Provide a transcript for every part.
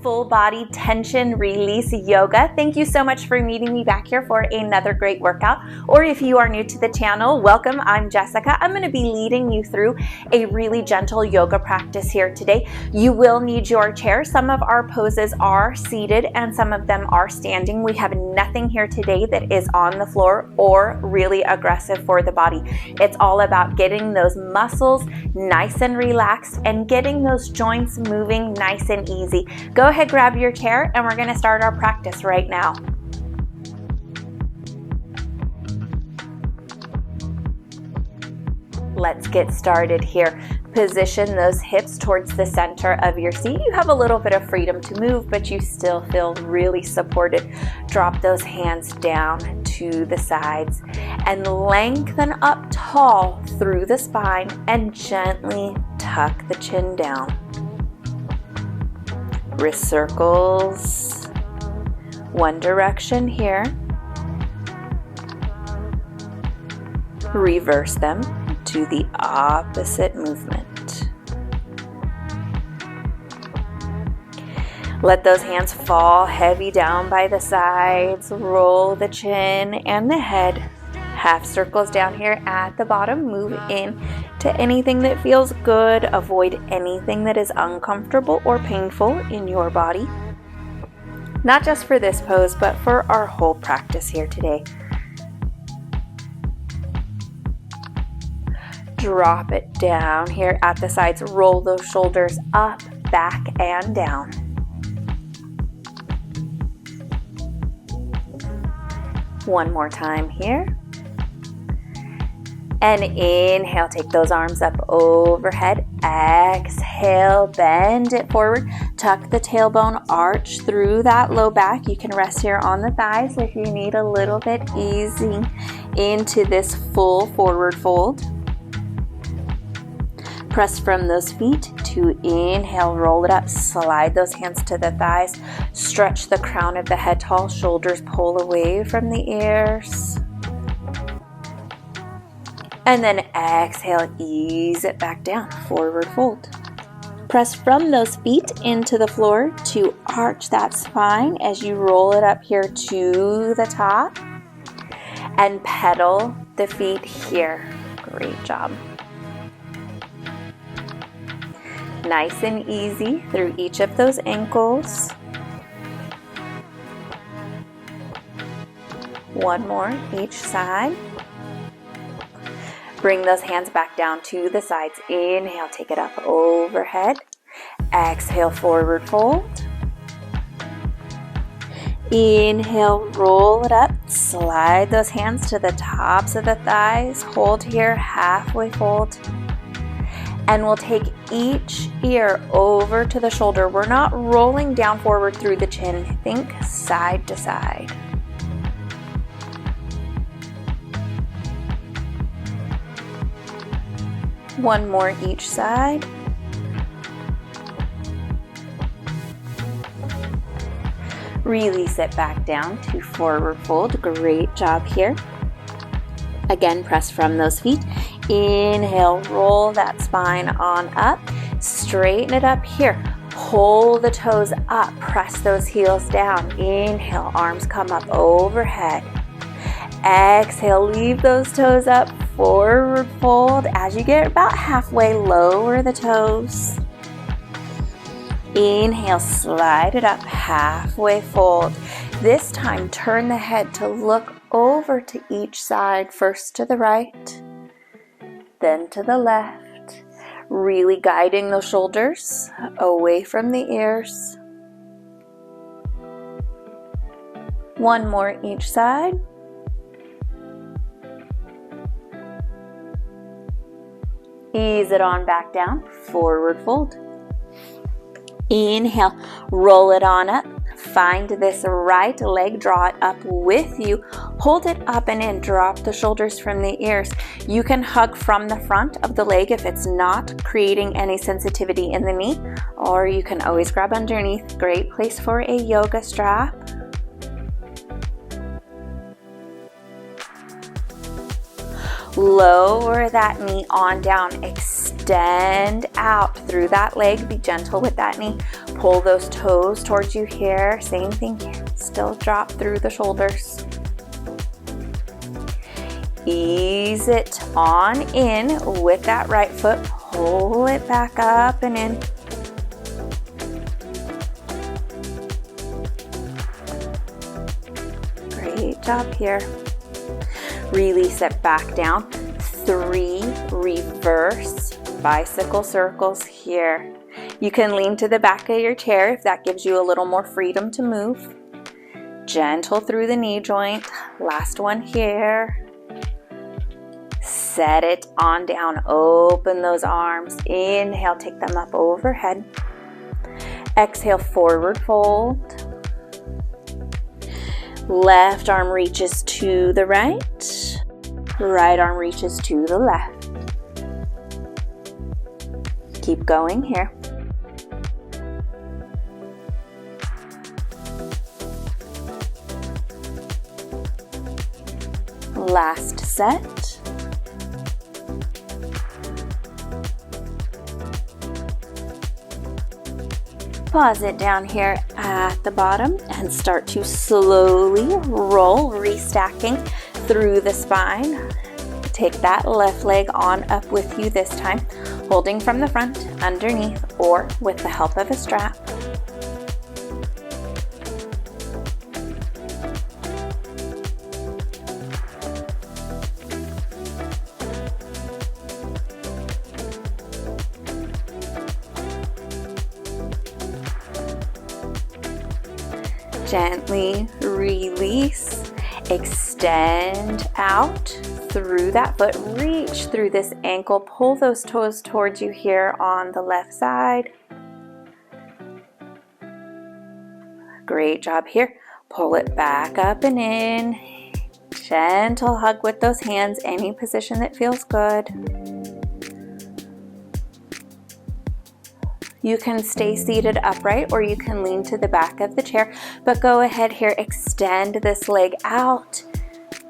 full body tension release yoga. Thank you so much for meeting me back here for another great workout. Or if you are new to the channel, welcome. I'm Jessica. I'm going to be leading you through a really gentle yoga practice here today. You will need your chair. Some of our poses are seated and some of them are standing. We have nothing here today that is on the floor or really aggressive for the body. It's all about getting those muscles nice and relaxed and getting those joints moving nice and easy. Go ahead, grab your chair, and we're going to start our practice right now. Let's get started here. Position those hips towards the center of your seat. You have a little bit of freedom to move, but you still feel really supported. Drop those hands down to the sides and lengthen up tall through the spine and gently tuck the chin down. Wrist circles, one direction here. Reverse them to the opposite movement. Let those hands fall heavy down by the sides. Roll the chin and the head. Half circles down here at the bottom. Move in to anything that feels good. Avoid anything that is uncomfortable or painful in your body. Not just for this pose, but for our whole practice here today. Drop it down here at the sides. Roll those shoulders up, back, and down. One more time here. And inhale, take those arms up overhead. Exhale, bend it forward. Tuck the tailbone, arch through that low back. You can rest here on the thighs if you need a little bit, easing into this full forward fold. Press from those feet to inhale, roll it up, slide those hands to the thighs, stretch the crown of the head tall, shoulders pull away from the ears. And then exhale, ease it back down, forward fold. Press from those feet into the floor to arch that spine as you roll it up here to the top and pedal the feet here. Great job. Nice and easy through each of those ankles. One more each side. Bring those hands back down to the sides. Inhale, take it up overhead. Exhale, forward fold. Inhale, roll it up. Slide those hands to the tops of the thighs. Hold here, halfway fold. And we'll take each ear over to the shoulder. We're not rolling down forward through the chin. Think side to side. One more each side. Release it back down to forward fold. Great job here. Again, press from those feet. Inhale, roll that spine on up. Straighten it up here. Pull the toes up. Press those heels down. Inhale, arms come up overhead. Exhale, leave those toes up. Forward fold. As you get about halfway, lower the toes. Inhale, slide it up, halfway fold. This time, turn the head to look over to each side. First to the right, then to the left. Really guiding those shoulders away from the ears. One more each side. Ease it on back down, forward fold. Inhale, roll it on up. Find this right leg, draw it up with you. Hold it up and in, drop the shoulders from the ears. You can hug from the front of the leg if it's not creating any sensitivity in the knee, or you can always grab underneath. Great place for a yoga strap. Lower that knee on down. Extend out through that leg. Be gentle with that knee. Pull those toes towards you here. Same thing here. Still drop through the shoulders. Ease it on in with that right foot. Pull it back up and in. Great job here. Release it back down. 3 reverse bicycle circles here. You can lean to the back of your chair if that gives you a little more freedom to move. Gentle through the knee joint. Last one here. Set it on down. Open those arms. Inhale, take them up overhead. Exhale, forward fold. Left arm reaches to the right. Right arm reaches to the left. Keep going here. Last set. Pause it down here at the bottom and start to slowly roll, restacking through the spine. Take that left leg on up with you this time, holding from the front, underneath, or with the help of a strap. Gently release, extend out through that foot, reach through this ankle, pull those toes towards you here on the left side. Great job here. Pull it back up and in. Gentle hug with those hands, any position that feels good. You can stay seated upright or you can lean to the back of the chair, but go ahead here, extend this leg out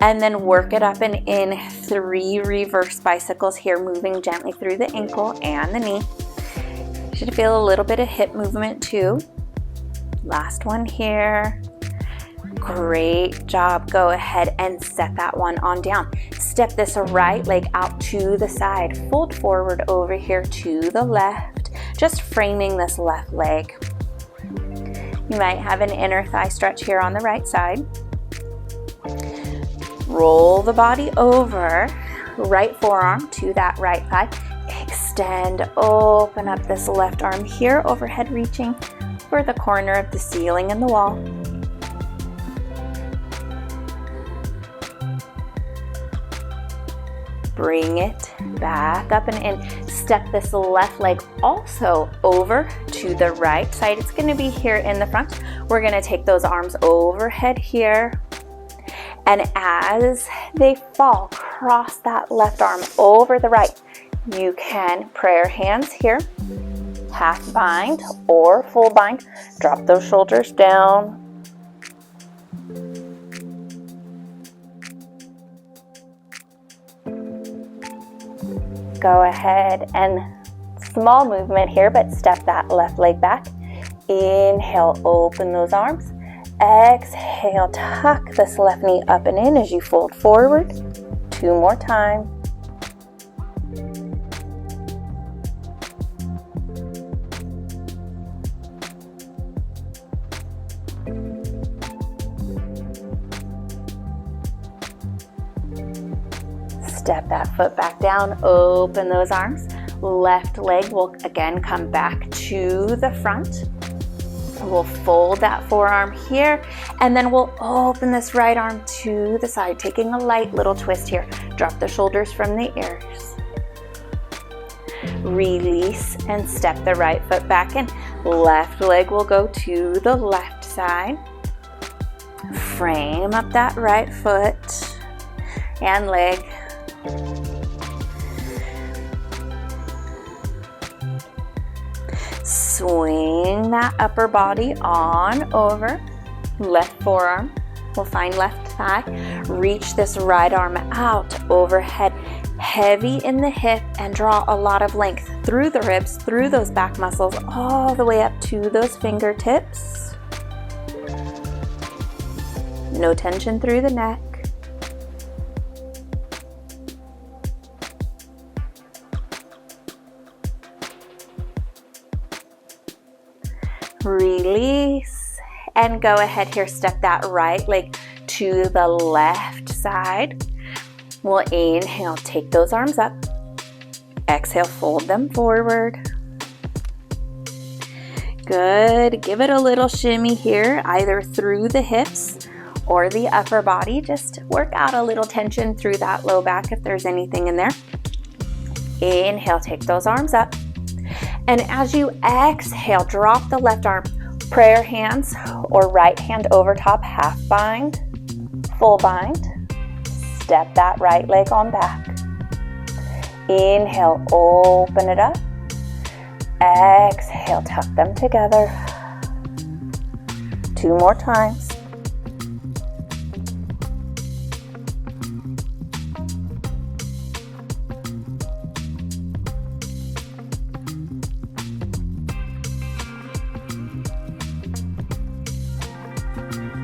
and then work it up and in. 3 reverse bicycles here, moving gently through the ankle and the knee. You should feel a little bit of hip movement too. Last one here. Great job. Go ahead and set that one on down. Step this right leg out to the side. Fold forward over here to the left. Just framing this left leg. You might have an inner thigh stretch here on the right side. Roll the body over, right forearm to that right thigh. Extend, open up this left arm here, overhead reaching for the corner of the ceiling and the wall. Bring it back up and in. Step this left leg also over to the right side. It's going to be here in the front. We're going to take those arms overhead here. And as they fall, cross that left arm over the right. You can prayer hands here, half bind or full bind. Drop those shoulders down. Go ahead and small movement here, but step that left leg back. Inhale, open those arms. Exhale, tuck this left knee up and in as you fold forward. 2 more times. Step that foot back down, open those arms. Left leg will again come back to the front. We'll fold that forearm here, and then we'll open this right arm to the side, taking a light little twist here. Drop the shoulders from the ears. Release and step the right foot back in. Left leg will go to the left side. Frame up that right foot and leg. Swing that upper body on over. Left forearm will find left thigh. Reach this right arm out overhead. heavy in the hip and draw a lot of length through the ribs, through those back muscles, all the way up to those fingertips. No tension through the neck. Release, and go ahead here, step that right leg to the left side. We'll inhale, take those arms up. Exhale, fold them forward. Good, give it a little shimmy here, either through the hips or the upper body. Just work out a little tension through that low back if there's anything in there. Inhale, take those arms up. And as you exhale, drop the left arm, prayer hands or right hand over top, half bind, full bind. Step that right leg on back. Inhale, open it up. Exhale, tuck them together. 2 more times.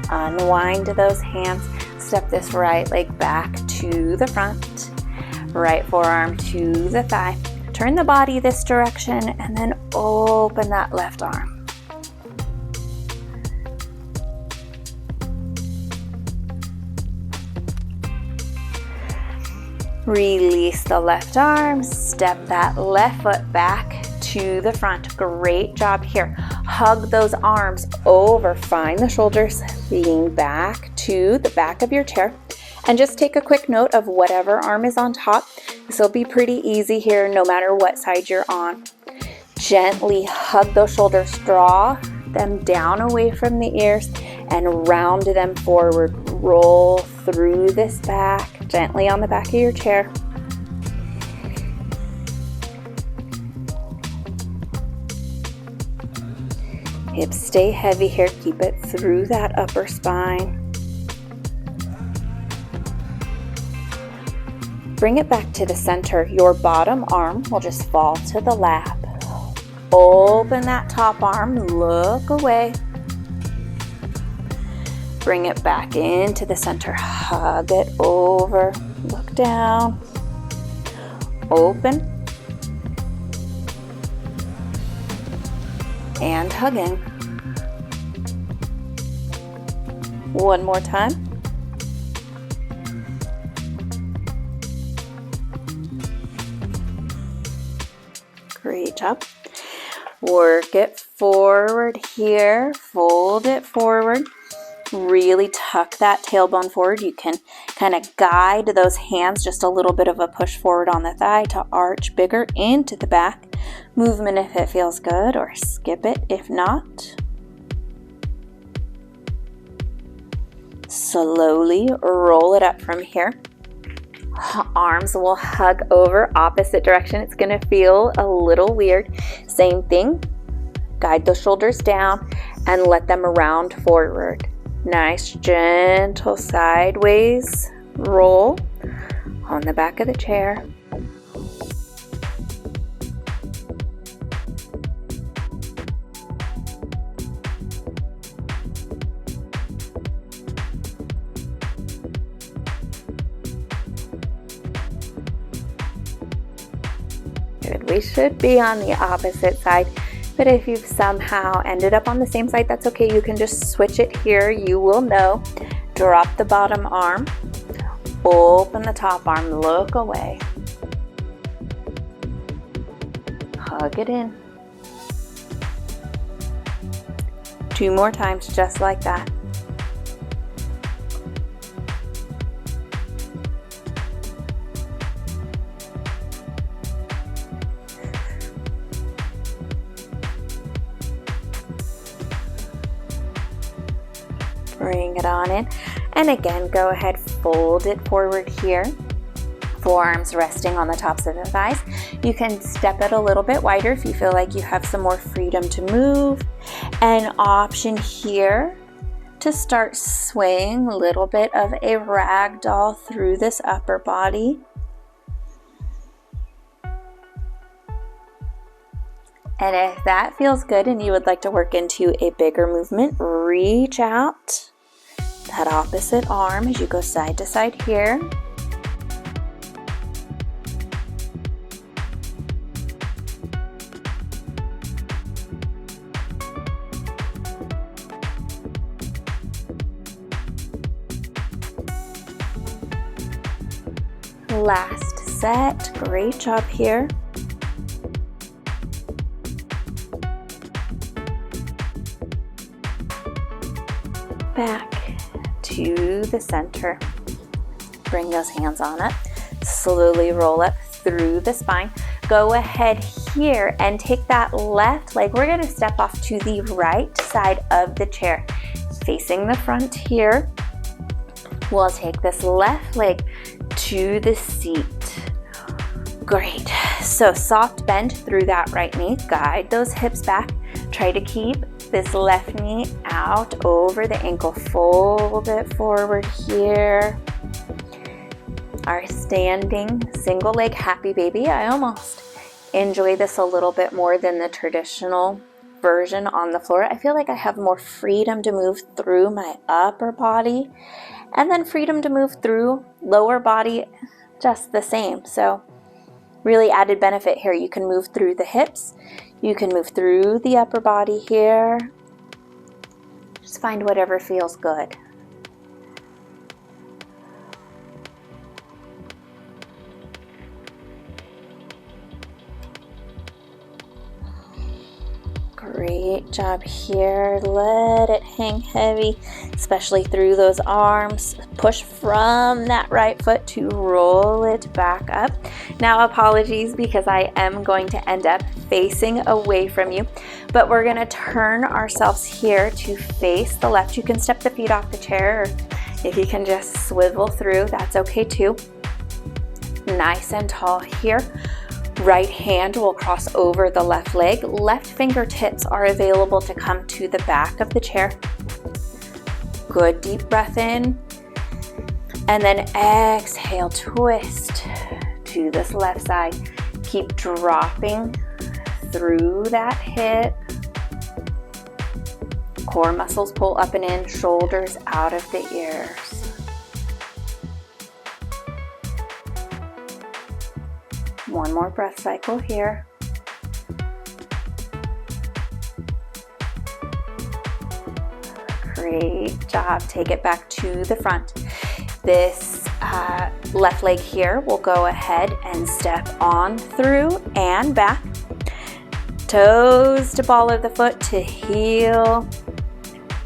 Unwind those hands. Step this right leg back to the front. Right forearm to the thigh. Turn the body this direction and then open that left arm. Release the left arm. Step that left foot back to the front. Great job here. Hug those arms over. Find the shoulders, lean back to the back of your chair. And just take a quick note of whatever arm is on top. This will be pretty easy here no matter what side you're on. Gently hug those shoulders. Draw them down away from the ears and round them forward. Roll through this back, gently on the back of your chair. Hips stay heavy here. Keep it through that upper spine. Bring it back to the center. Your bottom arm will just fall to the lap. Open that top arm, look away. Bring it back into the center. Hug it over, look down. Open. And hug in. One more time. Great job. Work it forward here. Fold it forward. Really tuck that tailbone forward. You can kind of guide those hands, just a little bit of a push forward on the thigh to arch bigger into the back. Movement if it feels good, or skip it if not. Slowly roll it up from here. Arms will hug over opposite direction. It's going to feel a little weird. Same thing. Guide those shoulders down and let them round forward. Nice gentle sideways roll on the back of the chair. Good. We should be on the opposite side. But if you've somehow ended up on the same side, that's okay. You can just switch it here. You will know. Drop the bottom arm. Open the top arm. Look away. Hug it in. 2 more times, just like that. Bring it on in. And again, go ahead, fold it forward here. Forearms resting on the tops of the thighs. You can step it a little bit wider if you feel like you have some more freedom to move. An option here to start swaying, a little bit of a ragdoll through this upper body. And if that feels good and you would like to work into a bigger movement, reach out that opposite arm as you go side to side here. Last set, great job here. Back to the center. Bring those hands on up. Slowly roll up through the spine. Go ahead here and take that left leg. We're going to step off to the right side of the chair. Facing the front here. We'll take this left leg to the seat. Great. So soft bend through that right knee. Guide those hips back. Try to keep this left knee out over the ankle. Fold it forward here. Our standing single leg happy baby. I almost enjoy this a little bit more than the traditional version on the floor. I feel like I have more freedom to move through my upper body and then freedom to move through lower body just the same. So really added benefit here. You can move through the hips. You can move through the upper body here. Just find whatever feels good. Great job here. Let it hang heavy, especially through those arms. Push from that right foot to roll it back up. Now, apologies because I am going to end up facing away from you, but we're going to turn ourselves here to face the left. You can step the feet off the chair, or if you can just swivel through, that's okay too. Nice and tall here. Right hand will cross over the left leg. Left fingertips are available to come to the back of the chair. Good deep breath in. And then exhale, twist to this left side. Keep dropping through that hip. Core muscles pull up and in, shoulders out of the ears. One more breath cycle here. Great job. Take it back to the front. This left leg here will go ahead and step on through and back. Toes to ball of the foot to heel.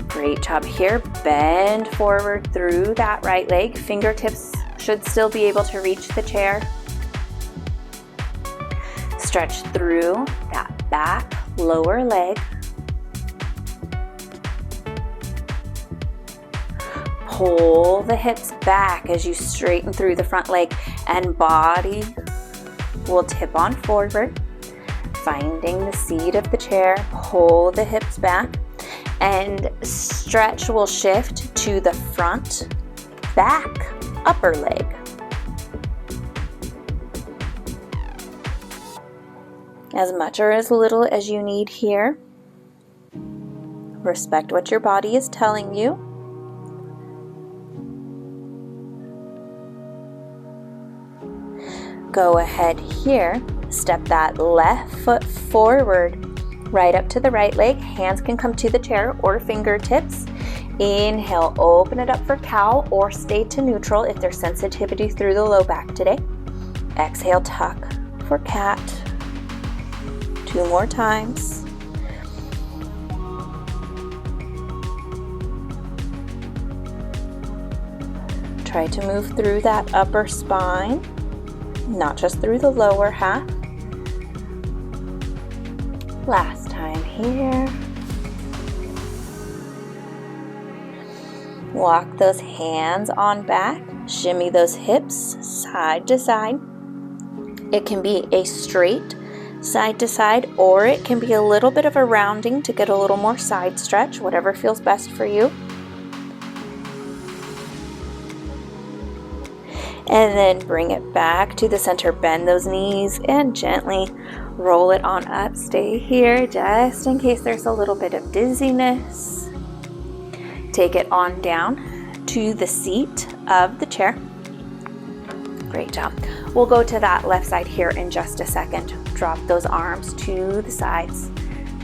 Great job here. Bend forward through that right leg. Fingertips should still be able to reach the chair. Stretch through that back lower leg. Pull the hips back as you straighten through the front leg, and body will tip on forward, finding the seat of the chair. Pull the hips back, and stretch will shift to the front, back, upper leg. As much or as little as you need here. Respect what your body is telling you. Go ahead here, step that left foot forward, right up to the right leg. Hands can come to the chair or fingertips. Inhale, open it up for cow or stay to neutral if there's sensitivity through the low back today. Exhale, tuck for cat. 2 more times. Try to move through that upper spine, not just through the lower half. Last time here. Walk those hands on back, shimmy those hips side to side. It can be a straight side to side, or it can be a little bit of a rounding to get a little more side stretch, whatever feels best for you. And then bring it back to the center, bend those knees and gently Roll it on up, stay here just in case there's a little bit of dizziness. Take it on down to the seat of the chair. Great job. We'll go to that left side here in just a second. Drop those arms to the sides.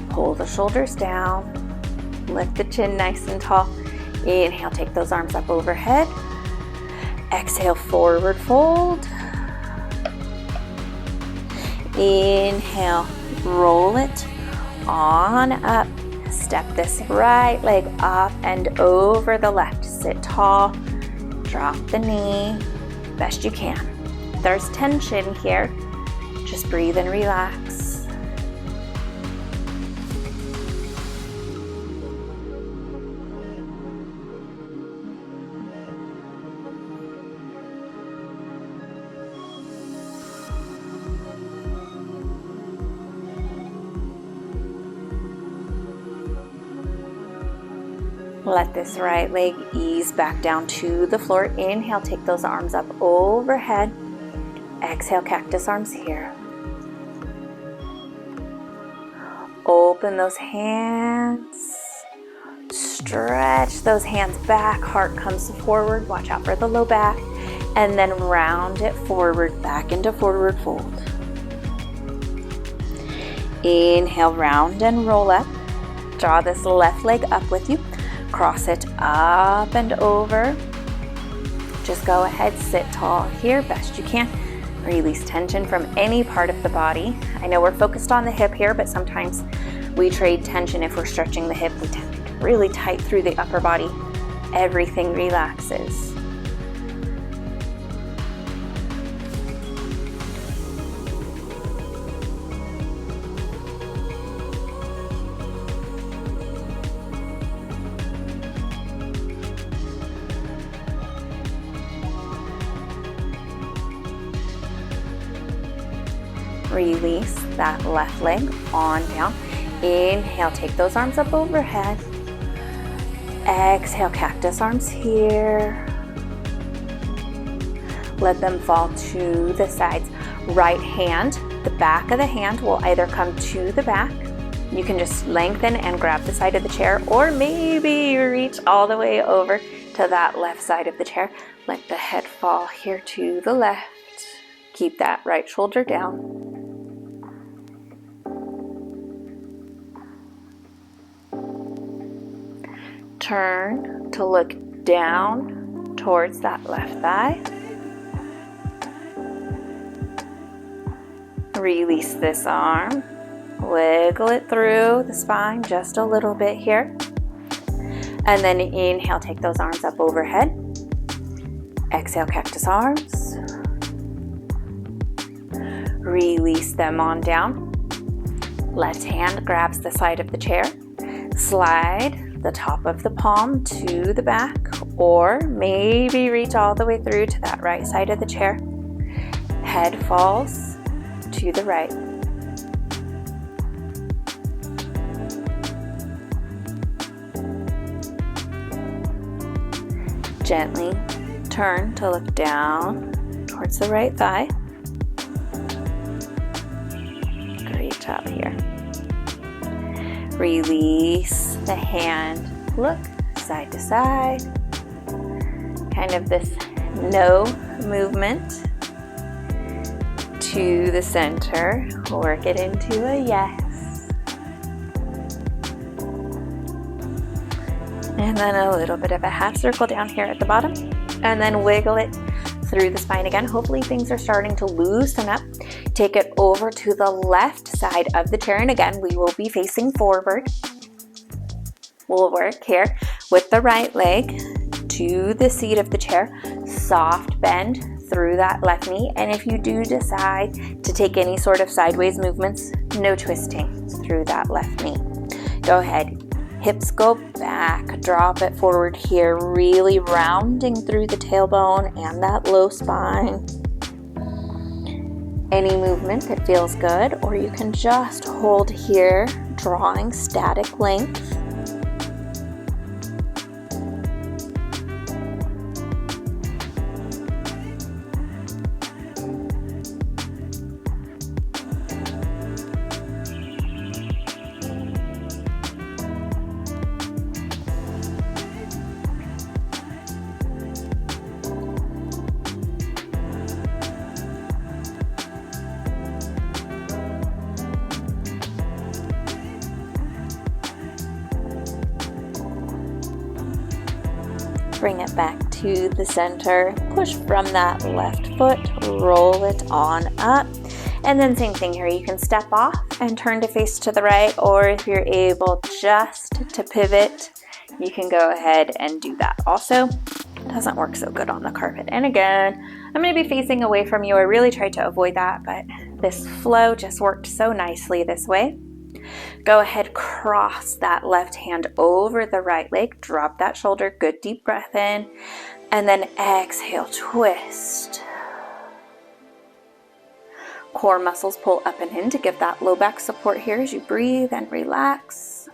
Pull the shoulders down. Lift the chin nice and tall. Inhale, take those arms up overhead. Exhale, forward fold. Inhale, roll it on up. Step this right leg up and over the left. Sit tall. Drop the knee best you can. If there's tension here, just breathe and relax. Let this right leg ease back down to the floor. Inhale, take those arms up overhead. Exhale, cactus arms here. Open those hands. Stretch those hands back. Heart comes forward. Watch out for the low back. And then round it forward, back into forward fold. Inhale, round and roll up. Draw this left leg up with you. Cross it up and over. Just go ahead, sit tall here, best you can. Release tension from any part of the body. I know we're focused on the hip here, but sometimes we trade tension if we're stretching the hip. We tend to get really tight through the upper body. Everything relaxes. Release that left leg on down. Inhale, take those arms up overhead. Exhale, cactus arms here. Let them fall to the sides. Right hand, the back of the hand will either come to the back. You can just lengthen and grab the side of the chair, or maybe you reach all the way over to that left side of the chair. Let the head fall here to the left. Keep that right shoulder down. Turn to look down towards that left thigh. Release this arm. Wiggle it through the spine just a little bit here. And then inhale, take those arms up overhead. Exhale, cactus arms. Release them on down. Left hand grabs the side of the chair. Slide the top of the palm to the back, or maybe reach all the way through to that right side of the chair. Head falls to the right. Gently turn to look down towards the right thigh. Great job here. Release the hand, look side to side. Kind of this no movement to the center. Work it into a yes. And then a little bit of a half circle down here at the bottom. And then wiggle it through the spine again. Hopefully things are starting to loosen up. Take it over to the left side of the chair. And again, we will be facing forward. We'll work here with the right leg to the seat of the chair. Soft bend through that left knee. And if you do decide to take any sort of sideways movements, no twisting through that left knee. Go ahead. Hips go back, drop it forward here, really rounding through the tailbone and that low spine. Any movement that feels good, or you can just hold here, drawing static length. Bring it back to the center. Push from that left foot, roll it on up. And then same thing here, you can step off and turn to face to the right, or if you're able just to pivot, you can go ahead and do that also. It doesn't work so good on the carpet. And again, I'm going to be facing away from you. I really tried to avoid that, but this flow just worked so nicely this way. Go ahead, cross that left hand over the right leg, drop that shoulder, good deep breath in, and then exhale, twist. Core muscles pull up and in to give that low back support here as you breathe and relax.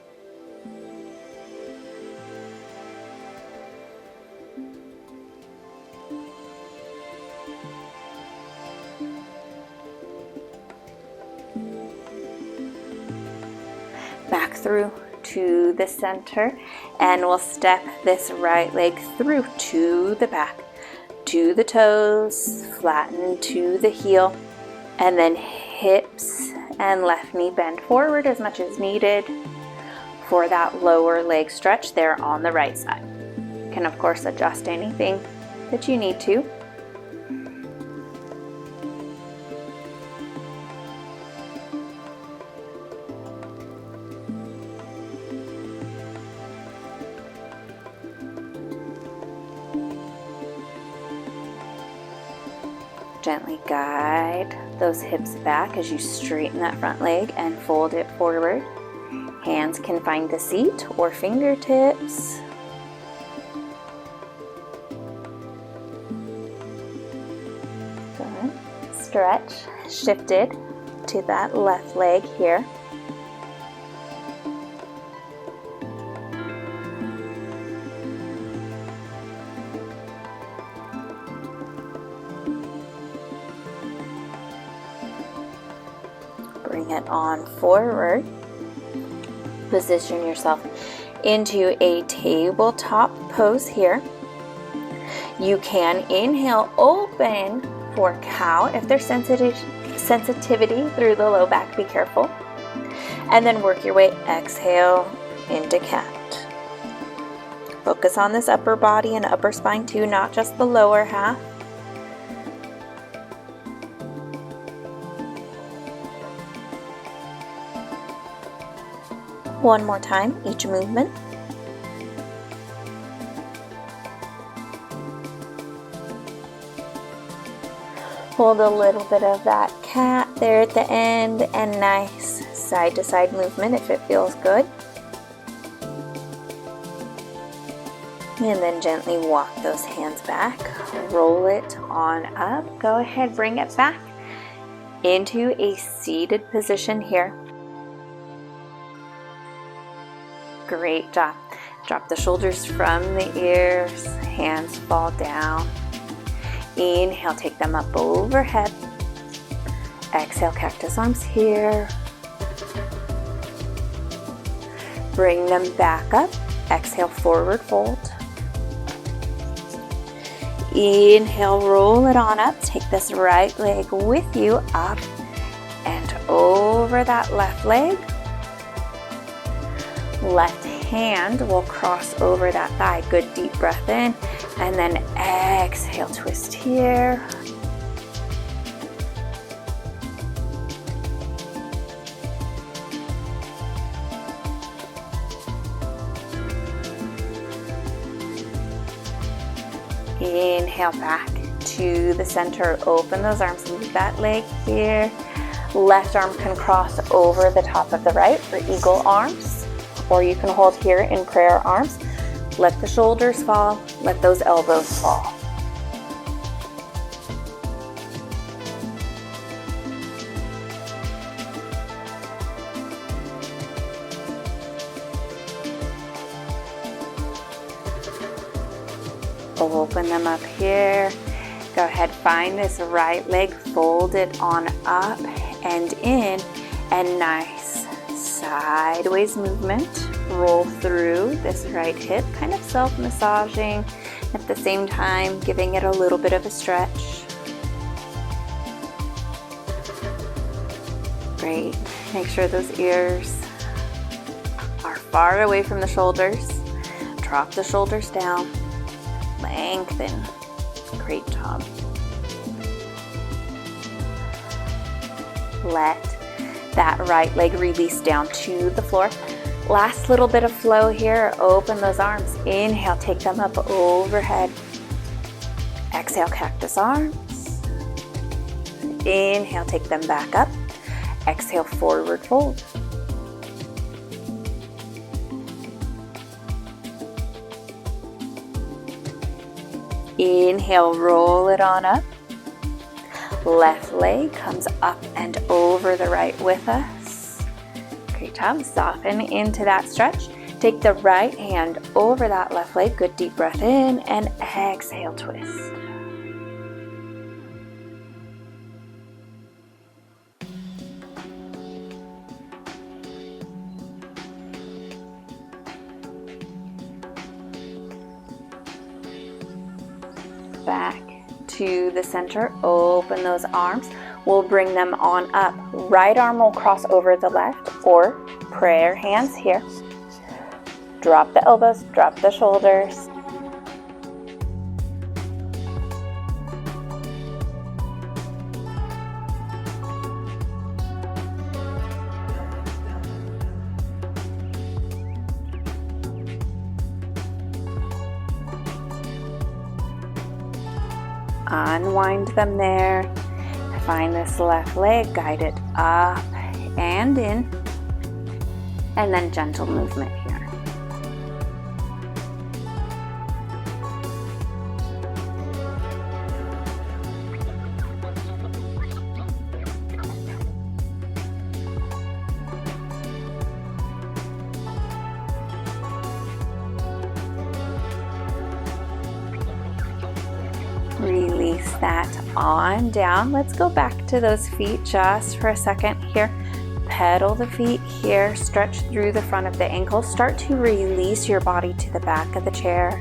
Back through to the center, and we'll step this right leg through to the back, to the toes, flatten to the heel, and then hips and left knee bend forward as much as needed for that lower leg stretch there on the right side. You can of course adjust anything that you need to. Gently guide those hips back as you straighten that front leg and fold it forward. Hands can find the seat or fingertips. Good. Stretch, shifted to that left leg here. Bring it on forward. Position yourself into a tabletop pose here. You can inhale, open for cow. If there's sensitivity through the low back, be careful. And then work your way, exhale into cat. Focus on this upper body and upper spine too, not just the lower half. One more time, each movement. Hold a little bit of that cat there at the end, and nice side to side movement if it feels good. And then gently walk those hands back, roll it on up. Go ahead, bring it back into a seated position here. Great job. Drop the shoulders from the ears, hands fall down. Inhale, take them up overhead. Exhale, cactus arms here. Bring them back up. Exhale, forward fold. Inhale, roll it on up. Take this right leg with you up and over that left leg. Left hand will cross over that thigh. Good deep breath in, and then exhale, twist here. Inhale back to the center. Open those arms, move that leg here. Left arm can cross over the top of the right for eagle arms. Or you can hold here in prayer arms. Let the shoulders fall, let those elbows fall. Open them up here. Go ahead, find this right leg, fold it on up and in, and nice sideways movement. Roll through this right hip, kind of self-massaging, at the same time giving it a little bit of a stretch. Great. Make sure those ears are far away from the shoulders. Drop the shoulders down. Lengthen. Great job. Let that right leg release down to the floor. Last little bit of flow here. Open those arms. Inhale, take them up overhead. Exhale, cactus arms. Inhale, take them back up. Exhale, forward fold. Inhale, roll it on up. Left leg comes up and over the right with us. Great job. Soften into that stretch. Take the right hand over that left leg. Good deep breath in and exhale, twist. Back to the center, open those arms. We'll bring them on up. Right arm will cross over the left, or prayer hands here. Drop the elbows, drop the shoulders. Unwind them there. Find this left leg, guide it up and in, and then gentle movement here. Release that on down. Let's go back to those feet just for a second here. Pedal the feet here, stretch through the front of the ankles. Start to release your body to the back of the chair.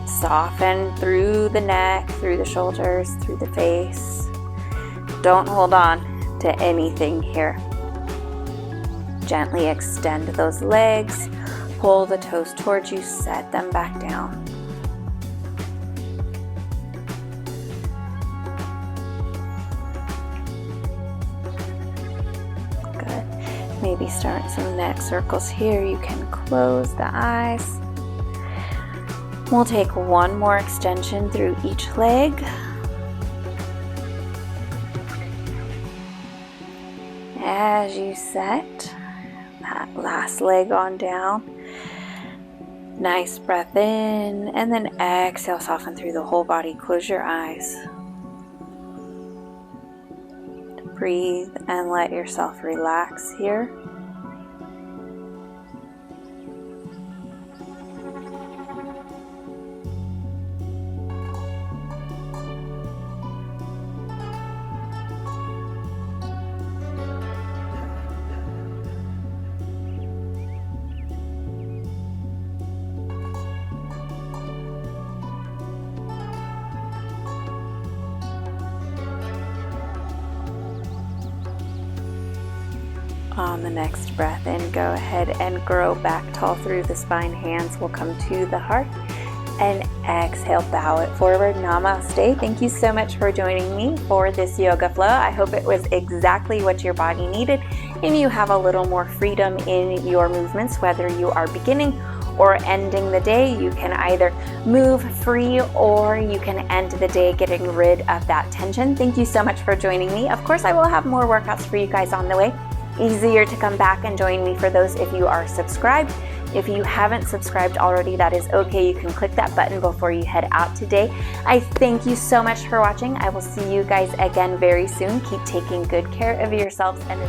Soften through the neck, through the shoulders, through the face. Don't hold on to anything here. Gently extend those legs. Pull the toes towards you, set them back down. Maybe start some neck circles here. You can close the eyes. We'll take one more extension through each leg. As you set that last leg on down, nice breath in, and then exhale, soften through the whole body. Close your eyes. Breathe and let yourself relax here. On the next breath in, go ahead and grow back tall through the spine. Hands will come to the heart. And exhale, bow it forward. Namaste. Thank you so much for joining me for this yoga flow. I hope it was exactly what your body needed, and you have a little more freedom in your movements, whether you are beginning or ending the day. You can either move free or you can end the day getting rid of that tension. Thank you so much for joining me. Of course, I will have more workouts for you guys on the way. Easier to come back and join me for those if you are subscribed. If you haven't subscribed already, that is okay. You can click that button before you head out today. I thank you so much for watching. I will see you guys again very soon. Keep taking good care of yourselves and